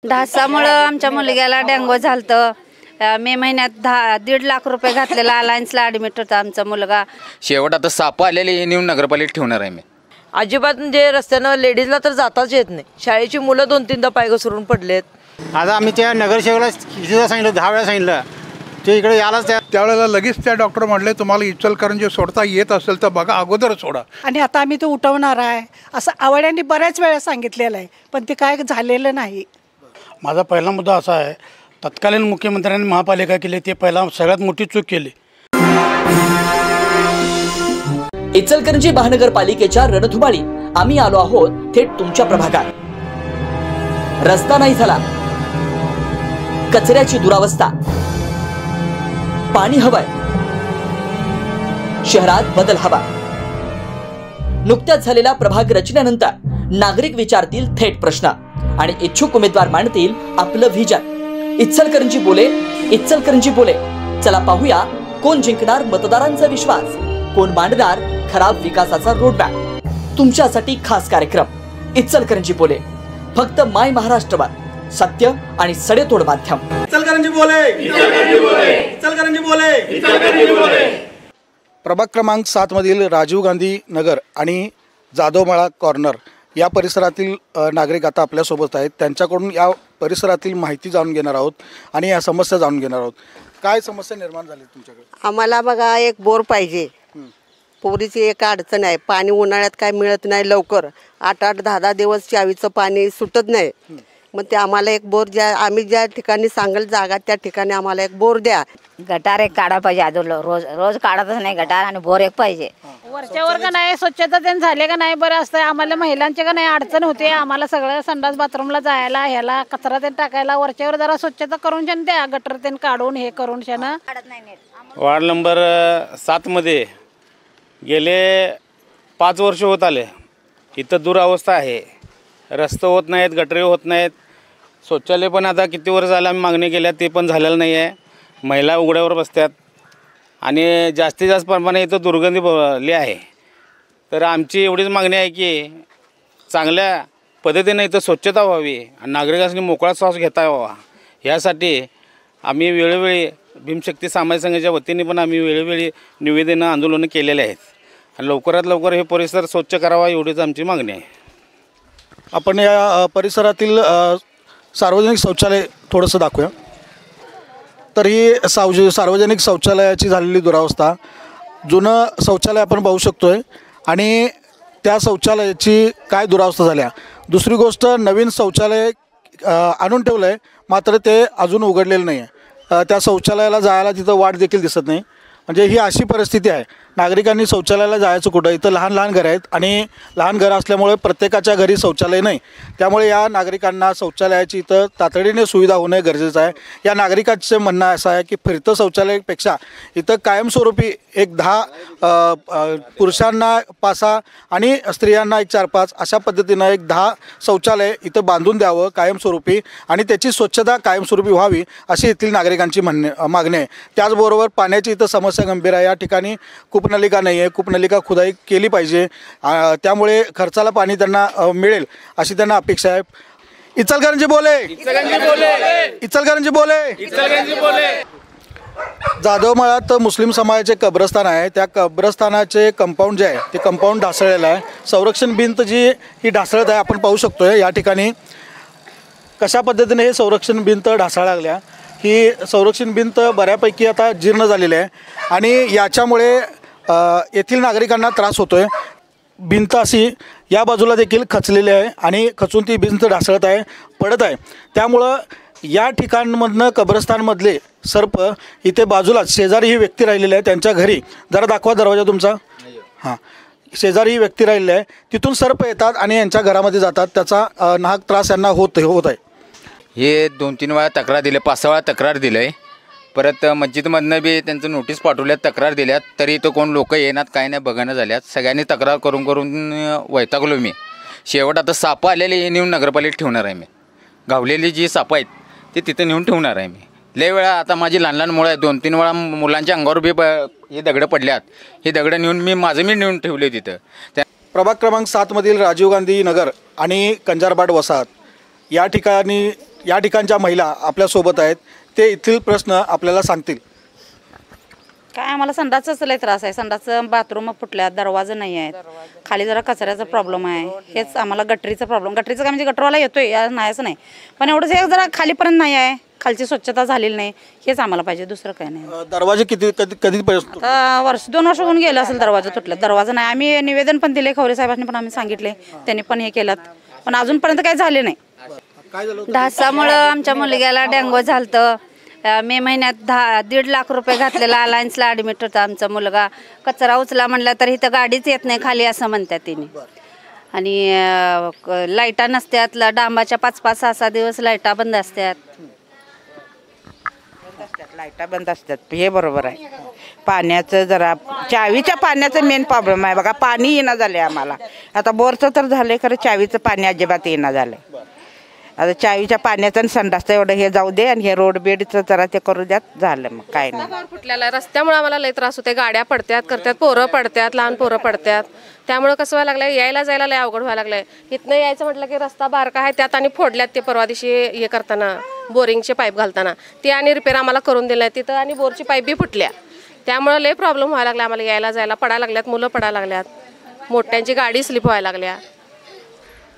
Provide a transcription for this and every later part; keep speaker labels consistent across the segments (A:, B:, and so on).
A: ढासामुळे आमच्या मुलग्याला डेंगू झालतं। मे महिन्यात 1.5 लाख रुपये घातलेला अलायन्सला ॲडमिट होता आमचा मुलगा।
B: शेवट आता साप आलेले हे नेऊन नगरपालिकेत ठेवणार आहे मी।
C: अजिबात म्हणजे रस्त्यानं लेडीजला तर जाताच येत नाही। शाळेची मुलं 2-3दा पाय घसरून पडलेत।
D: आता आम्ही त्या नगरसेवकाला कितीदा सांगितलं, 10 वेळा सांगितलं, ते इकडे यालाच
E: त्यावेळेला लगेच त्या डॉक्टर म्हटले तुम्हाला इचलकरंजी सोडता येत असेल तर बघा, अगोदर सोडा।
F: आणि आता आम्ही तो उठवणार आहे असं आवड्यांनी बऱ्याच वेळा सांगितलेलं आहे, पण ते काय झालेलं नाही।
D: माझा पहिला मुद्दा असा आहे, तत्कालीन मुख्यमंत्र्यांनी महापालिका केली, ते पहिला सगळ्यात मोठी चूक केली।
G: इचलकरंजी महानगरपालिकेच्या रणधुमाळी आम्ही आलो आहोत थेट तुमच्या प्रभागात। रस्ता नाही झाला, कचऱ्याची दुरावस्था, पाणी हवंय, शहरात बदल हवा। नुकत्याच झालेल्या प्रभाग रचनेनंतर नागरिक विचारतील थेट प्रश्न आणि इच्छुक उमेदवार मांडतील आपलं व्हिजन। इचलकरंजी बोले, इचलकरंजी बोले। चला पाहूया कोण जिंकणार मतदारांचा विश्वास, कोण मांडणार खराब विकासाचा रोडमॅप। तुमच्यासाठी खास कार्यक्रम इचलकरंजी बोले, फक्त माय महाराष्ट्रवर, सत्य आणि सडेतोड माध्यम।
H: इचलकरंजी बोले, इचलकरंजी बोले, इचलकरंजी बोले, इचलकरंजी बोले।
I: प्रभाग क्रमांक 7 मधील राजीव गांधी नगर आणि जाधवमाळा कॉर्नर या परिसरातील नागरिक आता आपल्यासोबत आहेत। त्यांच्याकडून या परिसरातील माहिती जाणून घेणार आहोत आणि या समस्या जाणून घेणार आहोत। काय समस्या निर्माण झाली तुमच्याकडे?
J: आम्हाला बघा एक बोर पाहिजे। पोरीची एक अडचण आहे, पाणी उन्हाळ्यात काय मिळत नाही लवकर, 8-8, 10-10 दिवस चावीचं पाणी सुटत नाही। मग ते आम्हाला एक बोर आम्ही ज्या ठिकाणी सांगेल जागा त्या ठिकाणी आम्हाला एक बोर द्या।
A: गटार एक काढा पाहिजे, आदर रोज रोज काढतच नाही गटार, आणि बोर एक पाहिजे।
F: वरच्यावर का नाही स्वच्छता त्यांनी झाले का नाही बरं असतं। आम्हाला महिलांचे का नाही अडचण होते, आम्हाला सगळं संडास बाथरूमला जायला, ह्याला कचरा ते टाकायला वरच्यावर जरा स्वच्छता करून छान द्या, गटर ते काढून हे करून छान।
D: वार्ड नंबर 7 मध्ये गेले 5 वर्ष होत आले, इथं दुरावस्था आहे। रस्ते होत नाहीत, गटरे होत नाहीत, शौचालय पण आता किती वर्ष झालं आम्ही मागणी केल्या ते पण झालेलं नाही आहे। महिला उघड्यावर बसतात आणि जास्तीत जास्त प्रमाणे इथं दुर्गंधी भरली आहे। तर आमची एवढीच मागणी आहे की चांगल्या पद्धतीने इथं स्वच्छता व्हावी आणि नागरिकांनी मोकळा श्वास घेता यावा, यासाठी आम्ही वेळोवेळी भीमशक्ती सामाजिक संघाच्या वतीने पण आम्ही वेळोवेळी निवेदनं आंदोलनं केलेले आहेत आणि लवकरात लवकर हे परिसर स्वच्छ करावा एवढीच आमची मागणी आहे।
I: आपण या परिसरातील सार्वजनिक शौचालय थोडंसं दाखवूया। तर ही सार्वजनिक शौचालयाची झालेली दुरावस्था, जुनं शौचालय आपण पाहू शकतो आहे आणि त्या शौचालयाची काय दुरावस्था झाल्या। दुसरी गोष्ट, नवीन शौचालय आणून ठेवलं आहे मात्र ते अजून उघडलेलं नाही आहे। त्या शौचालयाला जायला तिथं वाट देखील दिसत नाही। म्हणजे ही अशी परिस्थिती आहे, नागरिकांनी शौचालयाला जायचं कुठं? इथं लहान लहान घरं आहेत आणि लहान घरं असल्यामुळे प्रत्येकाच्या घरी शौचालय नाही, त्यामुळे या नागरिकांना शौचालयाची इथं तातडीने सुविधा होणे गरजेचं आहे। या नागरिकांचं म्हणणं असं आहे की फिरतं शौचालयापेक्षा इथं कायमस्वरूपी एक 10 पुरुषांना 5 आणि स्त्रियांना एक 4-5 अशा पद्धतीनं एक 10 शौचालय इथं बांधून द्यावं कायमस्वरूपी आणि त्याची स्वच्छता कायमस्वरूपी व्हावी अशी येथील नागरिकांची मागणी आहे। त्याचबरोबर पाण्याची इथं समस्या गंभीर आहे। या ठिकाणी कूपनलिका नाही आहे, कूपनलिका खुदाई केली पाहिजे, त्यामुळे खर्चाला पाणी त्यांना मिळेल अशी त्यांना अपेक्षा आहे। इचलकरंजी बोले, इचलकरंजी बोले, इचलकरंजी बोले, इचलकरंजी बोले। जाधवमाळ्यात मुस्लिम समाजाचे कब्रस्तान आहे, त्या कब्रस्तानाचे कंपाऊंड जे आहे ते कंपाऊंड ढासळलेलं आहे। संरक्षण भिंत जी ही ढासळत आहे आपण पाहू शकतोय या ठिकाणी कशा पद्धतीने हे संरक्षण भिंत ढासळायला लागल्या। ही संरक्षण भिंत बऱ्यापैकी आता जीर्ण झालेली आहे आणि याच्यामुळे येथील नागरिकांना त्रास होतोय। भिंत अशी या बाजूला देखील खचलेली आहे आणि खचून ती भिंत ढासळत आहे, पडत आहे। त्यामुळं या ठिकाणमधनं कब्रस्तानमधले सर्प इथे बाजूलाच शेजारी ही व्यक्ती राहिलेली आहे, त्यांच्या घरी जरा दाखवा दरवाजा तुमचा। हां, शेजारी ही व्यक्ती राहिलेली आहे, तिथून सर्प येतात आणि यांच्या घरामध्ये जातात, त्याचा नाहक त्रास यांना होत आहे।
B: हे 2-3 वेळा तक्रार दिले, 5-6 वेळा तक्रार दिलं आहे। परत मस्जिदमधनं बी त्यांचं नोटीस पाठवल्यात, तक्रार दिल्यात, तरी तो कोण लोक येणार काय नाही बघणं झाल्यात। सगळ्यांनी तक्रार करून करून वैतागलो मी। शेवट आता साप आलेले हे नेऊन नगरपालिकेत ठेवणार आहे मी। गावलेली जी साप आहेत ते तिथं नेऊन ठेवणार आहे मी। लय वेळा आता माझी लहान लहान मुलं आहेत, 2-3 वेळा मुलांच्या अंगावर बी हे दगडं पडल्यात, हे दगडं नेऊन मी नेऊन ठेवले तिथं।
I: प्रभाग क्रमांक 7 मधील राजीव गांधी नगर आणि कंजारबाट वसाहत या ठिकाणी या ठिकाणच्या महिला आपल्यासोबत आहेत, ते येथील प्रश्न आपल्याला सांगतील.
A: काय आम्हाला संडासच लय त्रास आहे. संडासचं बाथरूम फुटल्यात, दरवाजे नाही आहेत, खाली जरा कचऱ्याचा प्रॉब्लेम आहे. हेच आम्हाला गटरीचा प्रॉब्लेम. गटरीचं काय म्हणजे गटरवाला येतोय नाहीच नाही, पण एवढंच एक जरा खालीपर्यंत नाही आहे, खालची स्वच्छता झालेली नाही. हेच आम्हाला पाहिजे, दुसरं काय नाही.
I: दरवाजे कधीपर्यंत?
A: आता 2 वर्ष होऊन गेलं असेल दरवाजा तुटल्यात. दरवाजा नाही. आम्ही निवेदन पण दिले खवरे साहेबांनी, पण आम्ही सांगितले, त्यांनी पण हे केलं, पण अजूनपर्यंत काही झाले नाही. ढासामुळं आमच्या मुलग्याला डेंगू झालतं. मे महिन्यात 1.5 लाख रुपये घातलेला. अलायन्सला ॲडमिट होता आमचा मुलगा. कचरा उचला म्हणला तर इथं गाडीच येत नाही खाली असं म्हणतात तिने. आणि लाईटा नसत्यात. डांबाच्या 5-5, 6-6 दिवस लाईटा बंद असतात.
K: लाईटा बंद असतात, हे बरोबर आहे. पाण्याचं जरा चावीच्या पाण्याचं मेन प्रॉब्लेम आहे बघा. पाणी येणं झालं आम्हाला. आता बोरचं तर झालं खरं, चावीचं पाणी अजिबात येणं झालं. आता चावीच्या पाण्याचं आणि संडासचं एवढं हे जाऊ दे, आणि हे रोड बेडचं जरा ते करू द्यात, झालं मग काय नाही.
L: फुटलेला रस्त्यामुळे आम्हाला लय त्रास होते. गाड्या पडत्यात करतात, पोरं पडतात, लहान पोरं पडतात. त्यामुळे कसं व्हायला लागलंय, यायला जायला लय अवघड व्हायला लागलंय. इथनं यायचं म्हटलं की रस्ता बारका आहे, त्यात आणि फोडल्यात ते परवा दिवशी हे करताना, बोरिंगचे पाईप घालताना ते आणि रिपेअर आम्हाला करून दिलं तिथं, आणि बोरची पाईप बी फुटल्या. त्यामुळे लय प्रॉब्लेम व्हायला लागला आम्हाला. यायला जायला पडायला लागल्यात, मुलं पडायला लागल्यात, मोठ्यांची गाडी स्लिप व्हायला लागल्या.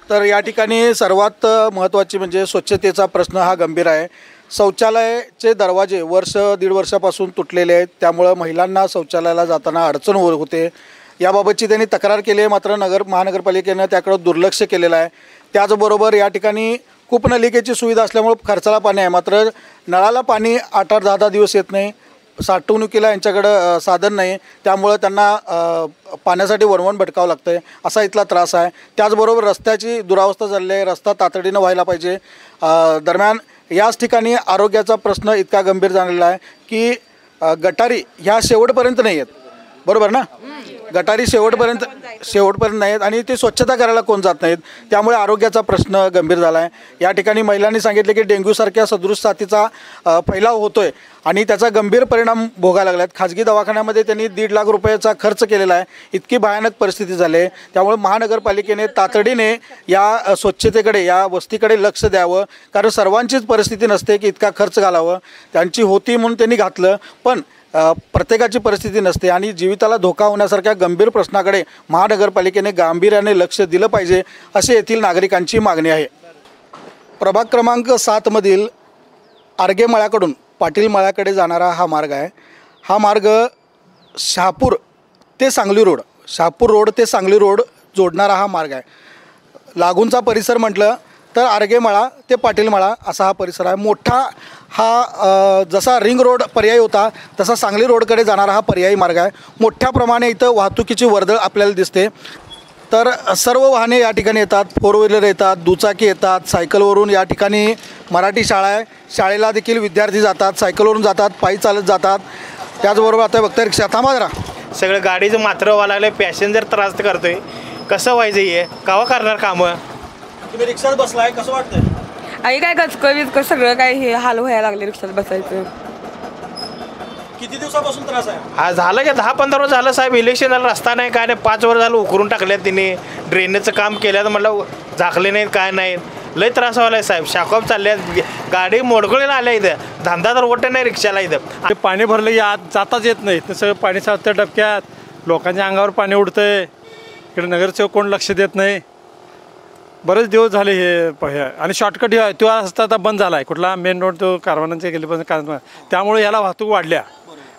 I: तर या ठिकाणी सर्वात महत्त्वाची म्हणजे स्वच्छतेचा प्रश्न हा गंभीर आहे. शौचालयाचे दरवाजे 1-1.5 वर्षापासून तुटलेले आहेत, त्यामुळं महिलांना शौचालयाला जाताना अडचण होते. याबाबतची त्यांनी तक्रार केली आहे, मात्र महानगरपालिकेनं त्याकडे दुर्लक्ष केलेलं आहे. त्याचबरोबर या ठिकाणी कूपनलिकेची सुविधा असल्यामुळे खर्चाला पाणी आहे, मात्र नळाला पाणी 8-8, 10-10 दिवस येत नाही. साठवणुकीला यांच्याकडं साधन नाही, त्यामुळं त्यांना पाण्यासाठी वणवण भटकावं लागतं आहे, असा इथला त्रास आहे. त्याचबरोबर रस्त्याची दुरावस्था झालेली आहे, रस्ता तातडीनं व्हायला पाहिजे. दरम्यान याच ठिकाणी आरोग्याचा प्रश्न इतका गंभीर झालेला आहे की गटारी ह्या शेवटपर्यंत नाही आहेत, बरोबर ना? गटारी शेवटपर्यंत नाही आहेत, आणि ते स्वच्छता करायला कोण जात नाहीत, त्यामुळे आरोग्याचा प्रश्न गंभीर झाला आहे. या ठिकाणी महिलांनी सांगितले की डेंग्यूसारख्या सदृश साथीचा फैलाव होतो आहे, आणि त्याचा गंभीर परिणाम भोगायला लागला आहेत. खाजगी दवाखान्यामध्ये त्यांनी 1.5 लाख रुपयाचा खर्च केलेला आहे. इतकी भयानक परिस्थिती झाली आहे. त्यामुळे महानगरपालिकेने तातडीने या स्वच्छतेकडे, या वस्तीकडे लक्ष द्यावं, कारण सर्वांचीच परिस्थिती नसते की इतका खर्च घालावं. त्यांची होती म्हणून त्यांनी घातलं, पण प्रत्येकाची परिस्थिती नसते, आणि जीविताला धोका होण्यासारख्या गंभीर प्रश्नाकडे महानगरपालिकेने गांभीर्याने लक्ष दिलं पाहिजे, असे येथील नागरिकांची मागणी आहे. प्रभाग क्रमांक 7मधील आर्गे मळ्याकडून पाटील मळ्याकडे जाणारा हा मार्ग आहे. हा मार्ग शहापूर ते सांगली रोड जोडणारा हा मार्ग आहे. लागूनचा परिसर म्हटलं तर आर्गेमळा ते पाटीलमळा असा हा परिसर आहे. मोठा हा जसा रिंग रोड पर्याय होता तसा सांगली रोडकडे जाणारा हा पर्यायी मार्ग आहे. मोठ्या प्रमाणे इथं वाहतुकीची वर्दळ आपल्याला दिसते. तर सर्व वाहने या ठिकाणी येतात, 4 व्हीलर येतात, दुचाकी येतात, सायकलवरून या ठिकाणी मराठी शाळा आहे, शाळेला देखील विद्यार्थी जातात, सायकलवरून जातात, पायी चालत जातात. त्याचबरोबर आता बघता रिक्षा थांबा जरा,
M: सगळं गाडीचं मात्र व्हायला लागलं, पॅसेंजर त्रास करतोय. कसं व्हायचं हे, कावा करणार कामं?
I: तुम्ही रिक्षात बसलाय, कसं वाटतंय?
N: आई काय गचकं सगळं काय हे हाल व्हायला लागले रिक्षात बसायचं.
I: किती दिवसापासून त्रास आहे?
M: हा झालं की 10-15 वर्ष झालं साहेब. इलेक्शन झालं, रस्ता नाही, काय नाही. 5 वर्ष झालं उकरून टाकल्यात तिने. ड्रेनेजचं काम केलं तर म्हटलं झाकले नाहीत, काय नाहीत. लय त्रास व्हायला आहे साहेब. शाकॉप चालल्यात, गाडी मोडकळीला आल्या इथं. धंदा तर ओटे नाही रिक्षाला इथं.
O: पाणी भरलं की आत जाताच येत नाही. ते सगळं पाणी साचतं डबक्यात, लोकांच्या अंगावर पाणी उडतंय. इकडे नगरसेवक कोण लक्ष देत नाही. बरेच दिवस झाले हे. आणि शॉर्टकट तो रस्ता आता बंद झाला आहे, कुठला मेन रोड तो कारवानांच्या गेल्यापासून. त्यामुळे याला वाहतूक वाढल्या.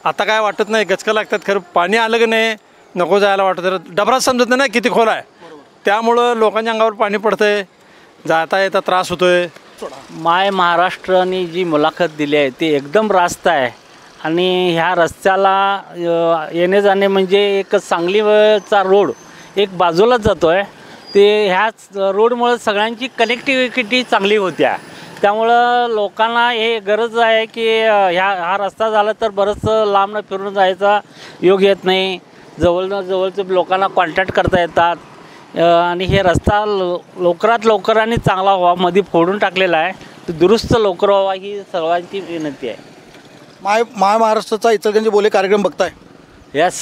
O: आता काय वाटत नाही, गचकं लागतात. खरं पाणी आलं की नाही नको जायला वाटत. तर डबराच समजत नाही ना किती खोल आहे. त्यामुळं लोकांच्या अंगावर पाणी पडतंय, जाता येता त्रास होतोय.
P: माय महाराष्ट्राने जी मुलाखत दिली आहे ती एकदम रास्त आहे. आणि ह्या रस्त्याला येणे जाणे म्हणजे एक सांगलीचा रोड एक बाजूलाच जातो आहे. ते ह्याच रोडमुळे सगळ्यांची कनेक्टिव्हिटी चांगली होत्या. त्यामुळं लोकांना हे गरज आहे की हा रस्ता झाला तर बरंचसं लांबनं फिरून जायचा योग येत नाही. जवळचं लोकांना कॉन्टॅक्ट करता येतात. आणि हे रस्ता लवकरात लवकरांनी चांगला व्हावा, मध्ये फोडून टाकलेला आहे, तो दुरुस्त लवकर व्हावा ही सर्वांची विनंती आहे.
I: महाराष्ट्राचा इचलकरंजी बोले कार्यक्रम बघताय?
P: यस.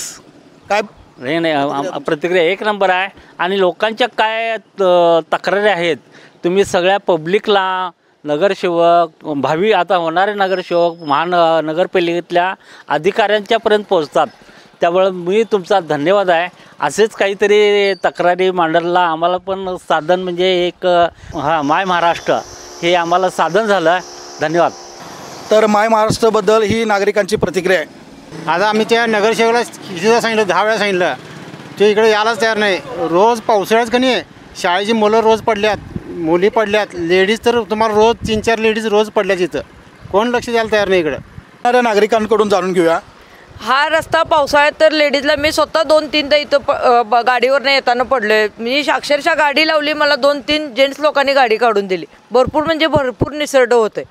I: काय
P: नाही प्रतिक्रिया 1 नंबर आहे. आणि लोकांच्या काय तक्रारी आहेत तुम्ही सगळ्या पब्लिकला नगरसेवक भावी आता होणारे नगरसेवक नगरपालिकेतल्या अधिकाऱ्यांच्यापर्यंत पोहोचतात. त्यामुळे मी तुमचा धन्यवाद आहे. असेच काहीतरी तक्रारी मांडायला आम्हाला पण साधन म्हणजे एक माय महाराष्ट्र हे आम्हाला साधन झालं. धन्यवाद.
I: तर माय महाराष्ट्राबद्दल ही नागरिकांची प्रतिक्रिया आहे.
Q: आता आम्ही त्या नगरसेवकाला कितीदा सांगितलं, 10 वेळा सांगितलं, ते इकडे यायलाच तयार नाही. रोज पावसाळ्यात का नाही शाळेची मुलं रोज पडल्यात, मुली पडल्यात, लेडीज तर तुम्हाला रोज 3-4 लेडीज रोज पडल्यात. इथं कोण लक्ष द्यायला तयार नाही. इकडं
I: नागरिकांकडून जाणून घेऊया.
C: हा रस्ता पावसाळ्यात तर लेडीजला मी स्वतः 2-3दा इथं गाडीवरनं येताना पडले. मी अक्षरशः गाडी लावली, मला 2-3 जेंट्स लोकांनी गाडी काढून दिली. भरपूर म्हणजे भरपूर निसर्ग होते.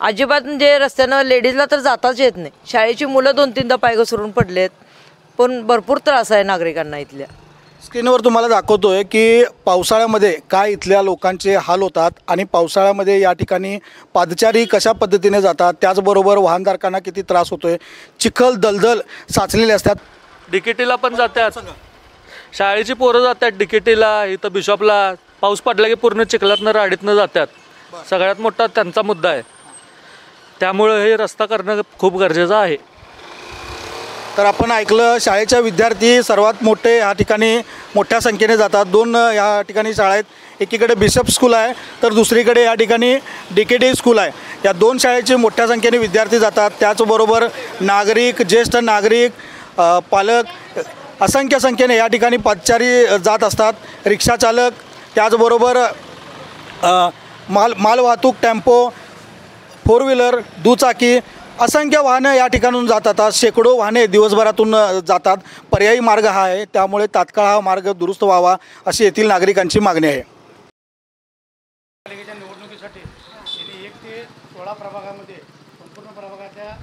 C: अजिबात म्हणजे रस्त्यानं लेडीजला तर जाताच येत नाही. शाळेची मुलं 2-3दा पाय घसरून पडलेत. पण भरपूर त्रास आहे नागरिकांना इथल्या.
I: स्क्रीनवर तुम्हाला दाखवतोय की पावसाळ्यामध्ये काय इथल्या लोकांचे हाल होतात आणि पावसाळ्यामध्ये या ठिकाणी पादचारी कशा पद्धतीने जातात, त्याचबरोबर वाहनधारकांना किती त्रास होतोय. चिखल दलदल साचलेले असतात.
R: डिकेटीला पण जातात, शाळेची पोरं जातात डिकेटीला, इथं बिशॉपला. पाऊस पडला की पूर्ण चिखलातनं राडीतनं जातात. सगळ्यात मोठा त्यांचा मुद्दा आहे. त्यामुळे हे रस्ता करणं खूप गरजेचं आहे.
I: तर आपण ऐकलं, शाळेच्या विद्यार्थी सर्वात मोठे या ठिकाणी मोठ्या संख्येने जातात. 2 या ठिकाणी शाळा आहेत. एकीकडे बिशप स्कूल आहे तर दुसरीकडे या ठिकाणी DKT स्कूल आहे. या 2 शाळेचे मोठ्या संख्येने विद्यार्थी जातात. त्याचबरोबर नागरिक, ज्येष्ठ नागरिक, पालक असंख्य संख्येने या ठिकाणी पादचारी जात असतात. रिक्षाचालक, त्याचबरोबर माल वाहतूक, टेम्पो, 4 व्हीलर, दुचाकी असंख्य वाहनं या ठिकाणून जातात. शेकडो वाहने दिवसभरातून जातात. पर्यायी मार्ग हा आहे, त्यामुळे तात्काळ हा मार्ग दुरुस्त व्हावा अशी येथील नागरिकांची मागणी आहे.
Q: निवडणुकीसाठी 1 ते 16 प्रभागामध्ये संपूर्ण प्रभागाच्या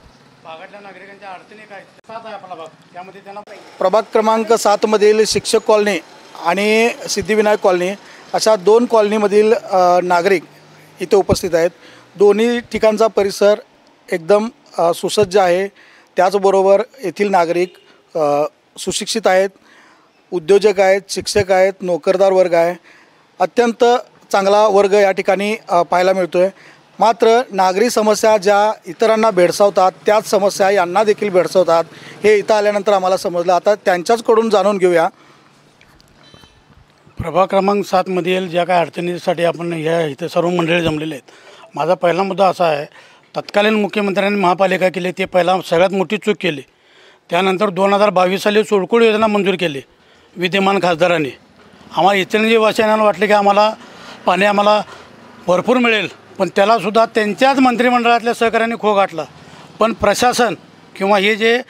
Q: भागातल्या नागरिकांच्या अडचणी काय 7 आहे आपला भाग. त्यामध्ये त्यांना
I: प्रभाग क्रमांक 7 मधील शिक्षक कॉलनी आणि सिद्धिविनायक कॉलनी अशा 2 कॉलनीमधील नागरिक इथे उपस्थित आहेत. दोन्ही ठिकाणचा परिसर एकदम सुसज्ज आहे. त्याचबरोबर येथील नागरिक सुशिक्षित आहेत, उद्योजक आहेत, शिक्षक आहेत, नोकरदार वर्ग आहे. अत्यंत चांगला वर्ग या ठिकाणी पाहायला मिळतो आहे. मात्र नागरी समस्या ज्या इतरांना भेडसावतात त्याच समस्या यांना देखील भेडसावतात हे इथं आल्यानंतर आम्हाला समजलं. आता त्यांच्याचकडून जाणून घेऊया.
Q: प्रभाग क्रमांक 7मधील ज्या काही अडचणीसाठी आपण इथं सर्व मंडळी जमलेले आहेत. माझा पहिला मुद्दा असा आहे, तत्कालीन मुख्यमंत्र्यांनी महापालिका केली, ते पहिला सगळ्यात मोठी चूक केली. त्यानंतर 2022 साली सोडकुळ योजना मंजूर केली विद्यमान खासदारांनी. आम्हाला इतरंजी वासियांना वाटले की पाणी आम्हाला भरपूर मिळेल, पण त्यालासुद्धा त्यांच्याच मंत्रिमंडळातल्या सहकार्याने खो गाठला. पण प्रशासन किंवा हे जे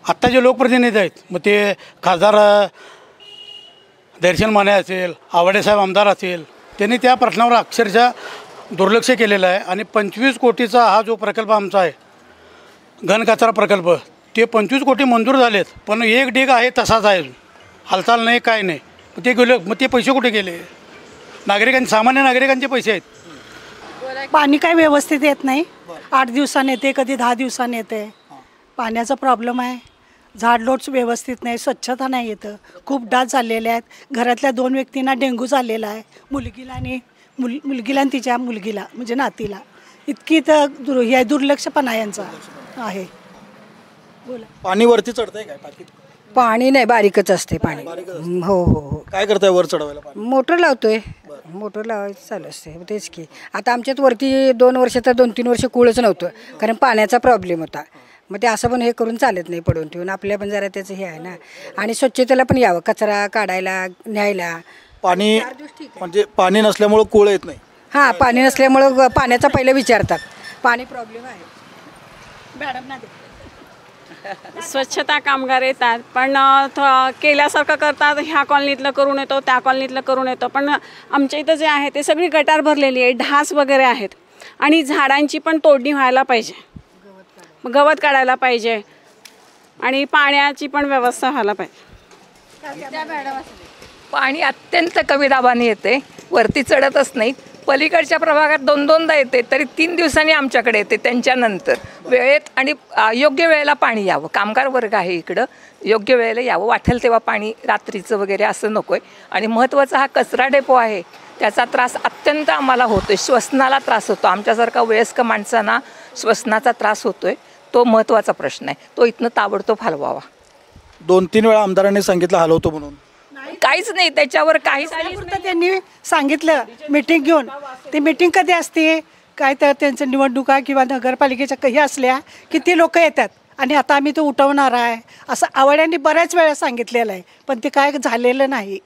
Q: आत्ता जे लोकप्रतिनिधी आहेत, मग ते खासदार दर्शन माने असेल, आवाडेसाहेब आमदार असेल, त्यांनी त्या प्रश्नावर अक्षरशः दुर्लक्ष केलेलं आहे. आणि 25 कोटीचा हा जो प्रकल्प आमचा आहे घनकचरा प्रकल्प, ते 25 कोटी मंजूर झालेत, पण एक ढीग आहे तसाच आहे, हालचाल नाही, काय नाही. ते गेले, मग ते पैसे कुठे गेले? सामान्य नागरिकांचे पैसे आहेत.
S: पाणी काय व्यवस्थित येत नाही. 8 दिवसांनी येते, कधी 10 दिवसांनी येते. पाण्याचा प्रॉब्लेम आहे. झाडलोट व्यवस्थित नाही, स्वच्छता नाही येतं. खूप डास झालेले आहेत. घरातल्या 2 व्यक्तींना डेंग्यू झालेला आहे, मुलगीला आणि मुलगीला आणि तिच्या मुलगीला म्हणजे नातीला. इतकी तर दुर्लक्षपणा यांचा आहे. बोला.
I: पाणी वरती चढतंय काय टाकीत?
T: पाणी नाही, बारीकच असते पाणी. हो हो हो.
I: काय करताय वर चढवायला पाणी?
T: मोटर लावतोय, मोटर लावायचं चालू असते. तेच की आता आमच्यात वरती 2 वर्ष तर 2-3 वर्ष कूळच नव्हतं, कारण पाण्याचा प्रॉब्लेम होता. मग ते असं पण हे करून चालत नाही, पडून ठेवून. आपल्या पण जरा त्याचं हे आहे ना. आणि स्वच्छतेला पण यावं, कचरा काढायला, न्यायला.
I: पाणी म्हणजे पाणी नसल्यामुळं कूळ येत नाही.
T: हां, पाणी नसल्यामुळं पाण्याचा पहिलं विचारतात. पाणी प्रॉब्लेम आहे
S: मॅडम ना.
U: स्वच्छता कामगार येतात, पण केल्यासारखं करतात. ह्या कॉलनीतलं करून येतो, त्या कॉलनीतलं करून येतो. पण आमच्या इथं जे आहे ते सगळी गटार भरलेली आहे, ढास वगैरे आहेत. आणि झाडांची पण तोडणी व्हायला पाहिजे, गवत काढायला पाहिजे, आणि पाण्याची पण व्यवस्था व्हायला पाहिजे.
V: पाणी अत्यंत कमी दाबाने येते, वरती चढतच नाही. पलीकडच्या प्रभागात 2-2दा येते, तरी 3 दिवसांनी आमच्याकडे येते. त्यांच्यानंतर वेळेत आणि योग्य वेळेला पाणी यावं. कामगार वर्ग आहे इकडं, योग्य वेळेला यावं. वाटेल तेव्हा पाणी रात्रीचं वगैरे असं नको आहे. आणि महत्त्वाचा हा कचरा डेपो आहे, त्याचा त्रास अत्यंत आम्हाला होतो आहे. श्वसनाला त्रास होतो. आमच्यासारखा वयस्क माणसांना श्वसनाचा त्रास होतो आहे. तो महत्त्वाचा प्रश्न आहे. तो इथनं ताबडतोब हलवावा.
I: 2-3 वेळा आमदारांनी सांगितलं हलवतो म्हणून,
V: काहीच नाही त्याच्यावर काहीच
S: त्यांनी सांगितलं मीटिंग घेऊन. ती मीटिंग कधी असते काय तर त्यांचं निवडणुका किंवा नगरपालिकेच्या काही असल्या किती लोक येतात आणि आता आम्ही तो उठवणार आहे असं आवड्यांनी बऱ्याच वेळा सांगितलेलं आहे, पण ते काय झालेलं नाही.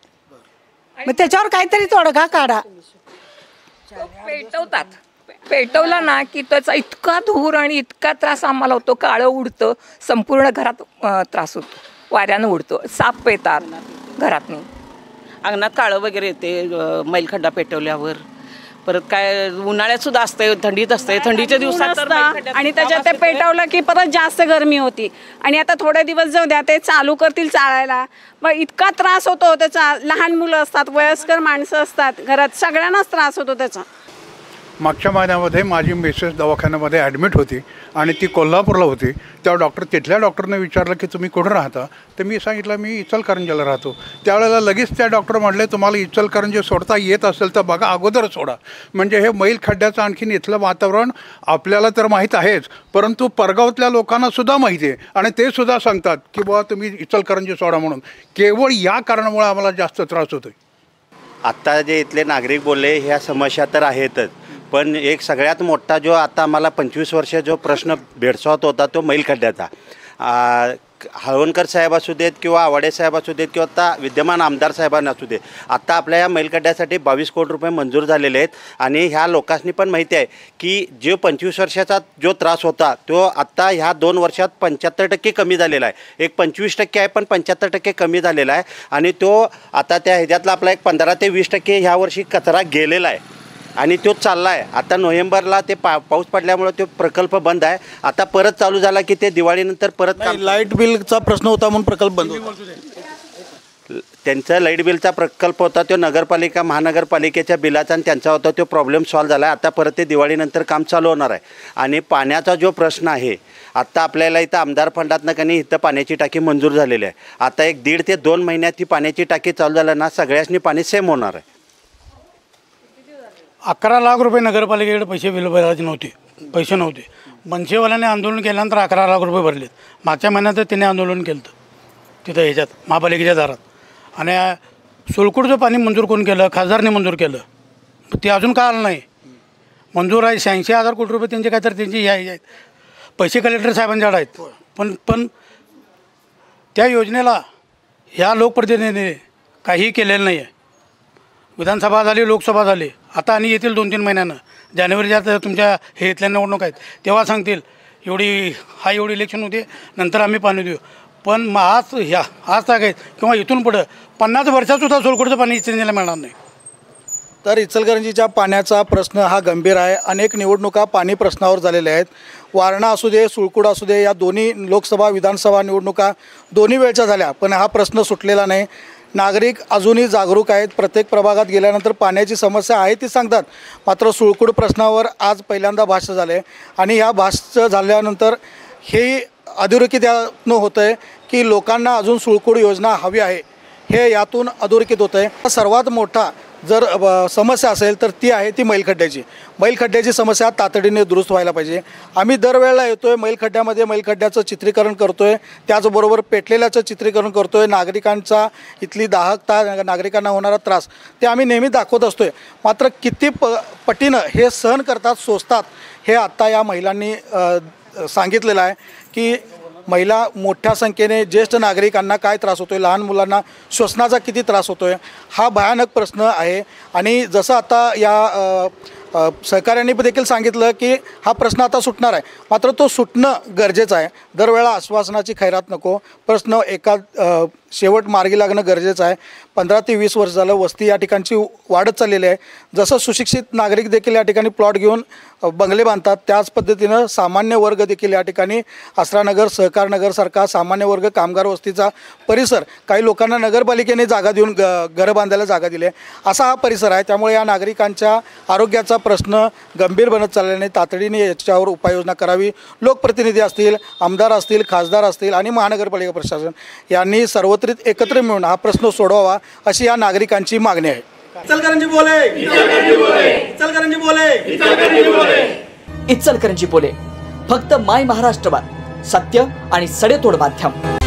S: मग त्याच्यावर काहीतरी तोडगा काढा.
V: पेटवतात. पेटवला ना की त्याचा इतका धूर आणि इतका त्रास आम्हाला होतो. काळं उडतं, संपूर्ण घरात त्रास होतो, वाऱ्यानं उडतो, साप येतात घरातनी,
E: अंगणात काळं वगैरे येते मैलखड्डा पेटवल्यावर. परत काय उन्हाळ्यात सुद्धा असते, थंडीत असते, थंडीच्या दिवसात तर
U: आणि त्याच्यात ते पेटवलं की परत जास्त गरमी होती. आणि आता थोडे दिवस जाऊ द्या, ते चालू करतील चाळायला, मग इतका त्रास होतो त्याचा. लहान मुलं असतात, वयस्कर माणसं असतात घरात, सगळ्यांनाच त्रास होतो त्याचा.
G: मागच्या महिन्यामध्ये माझी मिसेस दवाखान्यामध्ये ॲडमिट होती आणि ती कोल्हापूरला होती. तेव्हा तिथल्या डॉक्टरने विचारलं की तुम्ही कुठं राहता, तर मी सांगितलं मी इचलकरंजीला राहतो. त्यावेळेला लगेच त्या डॉक्टर म्हटले तुम्हाला इचलकरंजी सोडता येत असेल तर बघा अगोदर सोडा. म्हणजे हे मैल खड्ड्याचं आणखीन इथलं वातावरण आपल्याला तर माहीत आहेच, परंतु परगावातल्या लोकांनासुद्धा माहिती आहे आणि ते सुद्धा सांगतात की बाबा तुम्ही इचलकरंजी सोडा म्हणून. केवळ या कारणामुळे आम्हाला जास्त त्रास होतो.
W: आत्ता जे इथले नागरिक बोलले ह्या समस्या तर आहेतच, पण एक सगळ्यात मोठा जो आता आम्हाला 25 वर्ष जो प्रश्न भेडसावत होता तो मैलखड्ड्याचा. हळवणकर साहेब असू देत किंवा आवाडे साहेब असू देत किंवा आता विद्यमान आमदार साहेबांना असू देत, आत्ता आपल्या या मैलखड्ड्यासाठी 22 कोटी रुपये मंजूर झालेले आहेत. आणि ह्या लोकांनी पण माहिती आहे की जो 25 वर्षाचा जो त्रास होता तो आत्ता ह्या 2 वर्षात 75% कमी झालेला आहे. एक 25% आहे पण 75% कमी झालेला आहे. आणि तो आता त्या ह्याच्यातला आपला एक 15 ते 20% ह्या वर्षी कचरा गेलेला आहे आणि तो चालला आहे. आता नोव्हेंबरला ते पाऊस पडल्यामुळे तो प्रकल्प बंद आहे. आता परत चालू झाला की ते दिवाळीनंतर परत
I: लाईट बिलचा प्रश्न होता म्हणून प्रकल्प बंद होता.
W: त्यांचा लाईट बिलचा प्रकल्प होता तो नगरपालिका महानगरपालिकेच्या बिलाचा आणि त्यांचा होता तो प्रॉब्लेम सॉल्व्ह झाला आहे. आता परत ते दिवाळीनंतर काम चालू होणार आहे. आणि पाण्याचा जो प्रश्न आहे आत्ता आपल्याला इथं आमदार फंडातनं का नाही इथं पाण्याची टाकी मंजूर झालेली आहे. आता एक 1.5 ते 2 महिन्यात ही पाण्याची टाकी चालू झाली ना सगळ्यांनी पाणी सेम होणार आहे.
Q: 11 लाख रुपये नगरपालिकेकडे पैसे बिल भरायचे नव्हते, पैसे नव्हते. मनसेवाल्याने आंदोलन केल्यानंतर 11 लाख रुपये भरलेत. मागच्या महिन्यात त्याने आंदोलन केलं तिथं ह्याच्यात महापालिकेच्या दारात. आणि सोलकुडचं पाणी मंजूर कोण केलं? खासदारने मंजूर केलं. ते अजून का आलं नाही? मंजूर आहे. 86,000 कोटी रुपये त्यांचे काय तर त्यांचे हे आहेत, पैसे कलेक्टर साहेबांच्याकडे आहेत. पण त्या योजनेला ह्या लोकप्रतिनिधीने काही केलेलं नाही आहे. विधानसभा झाली, लोकसभा झाली, आता आणि येतील 2-3 महिन्यानं जानेवारीच्या तुमच्या हे इथल्या निवडणूक आहेत तेव्हा सांगतील एवढी इलेक्शन होते नंतर आम्ही पाणी देऊ. पण मग आज काय किंवा इथून पुढं 50 वर्षातसुद्धा सोलकुडचं पाणी इचलकरंजीला मिळणार नाही.
I: तर इचलकरंजीच्या पाण्याचा प्रश्न हा गंभीर आहे. अनेक निवडणुका पाणी प्रश्नावर झालेल्या आहेत. वारणा असू दे, सुळकुड असू दे, या दोन्ही लोकसभा विधानसभा निवडणुका दोन्ही वेळच्या झाल्या, पण हा प्रश्न सुटलेला नाही. नागरिक अजूनही जागरूक आहेत. प्रत्येक प्रभागात गेल्यानंतर पाण्याची समस्या आहे ती सांगतात. मात्र सुळकुड प्रश्नावर आज पहिल्यांदा भाष्य झाले आणि या भाष्य झाल्यानंतर हे अधोरेखित यातून होतं आहे की लोकांना अजून सुळकुड योजना हवी आहे, हे यातून अधोरेखित होतं आहे. सर्वात मोठा जर समस्या असेल तर ती आहे ती मैलखड्ड्याची समस्या तातडीने दुरुस्त व्हायला पाहिजे. आम्ही दरवेळेला येतो आहे मैलखड्ड्यामध्ये, मैलखड्ड्याचं चित्रीकरण करतो आहे, त्याचबरोबर पेटलेल्याचं चित्रीकरण करतो आहे. नागरिकांचा इथली दाहकता, नागरिकांना होणारा त्रास ते आम्ही नेहमी दाखवत असतो आहे. मात्र किती पटीनं हे सहन करतात, सोसतात, हे आत्ता या महिलांनी सांगितलेलं आहे की महिला मोठ्या संख्येने ज्येष्ठ नागरिकांना काय त्रास होतो आहे, लहान मुलांना श्वसनाचा किती त्रास होतो आहे, हा भयानक प्रश्न आहे. आणि जसं आता या सहकाऱ्यांनी देखील सांगितलं की हा प्रश्न आता सुटणार आहे, मात्र तो सुटणं गरजेचं आहे. दरवेळा आश्वासनाची खैरात नको. प्रश्न एका शेवट मार्गी लागणं गरजेचं आहे. 15 ते 20 वर्ष झालं वस्ती या ठिकाणची वाढत चाललेली आहे. जसं सुशिक्षित नागरिक देखील या ठिकाणी प्लॉट घेऊन बंगले बांधतात, त्याच पद्धतीनं सामान्य वर्ग देखील या ठिकाणी आसरानगर, सहकारनगरसारखा सामान्य वर्ग कामगार वस्तीचा परिसर काही लोकांना नगरपालिकेने जागा देऊन घरं बांधायला जागा दिली आहे, असा हा परिसर आहे. त्यामुळे या नागरिकांच्या आरोग्याचा प्रश्न गंभीर बनत चालल्याने तातडीने याच्यावर उपाययोजना करावी. लोकप्रतिनिधी असतील, आमदार असतील, खासदार असतील आणि महानगरपालिका प्रशासन यांनी सर्वत्रित एकत्र मिळून हा प्रश्न सोडवावा अशी या नागरिकांची मागणी आहे.
F: इचलकरंजी बोले, इचलकरंजी बोले, इचलकरंजी बोले. फक्त माय महाराष्ट्रवर सत्य आणि सडेतोड माध्यम.